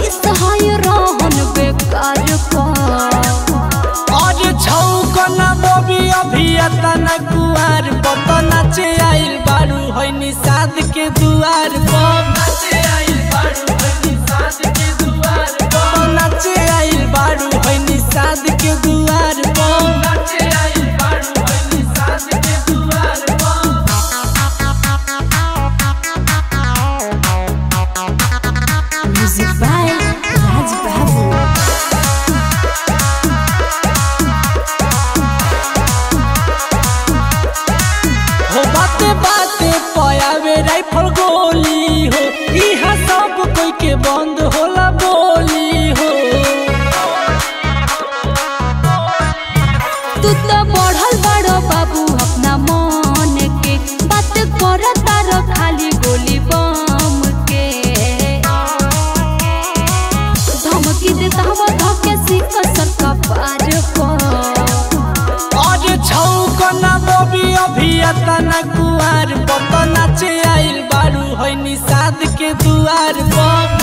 Rice हाय रहन बेकार का और छौकना बबी अभी तना कुआर पता नाचे आइल बारू है निषाद के दुआर पर नाचे आइल बारू है निषाद के दुआर पर नाचे आइल बारू है निषाद के दुआर पर नाचे आइल बारू है निषाद के दुआर पर। म्यूजिक बाय राज बाबू। हो बाते बाते पयावे राइफल गोली हो इहा सब कोई के बंद होला बोली हो। तू तो बढ़ल बड़ो बाबू अपना मन के बात कर तार खाली गोली बम के धमकी देता हवा धके सिक सबका पार पर और छौकना बबी अभी तना कुआर पता नाचे आइल बारू है निषाद के दुआर पर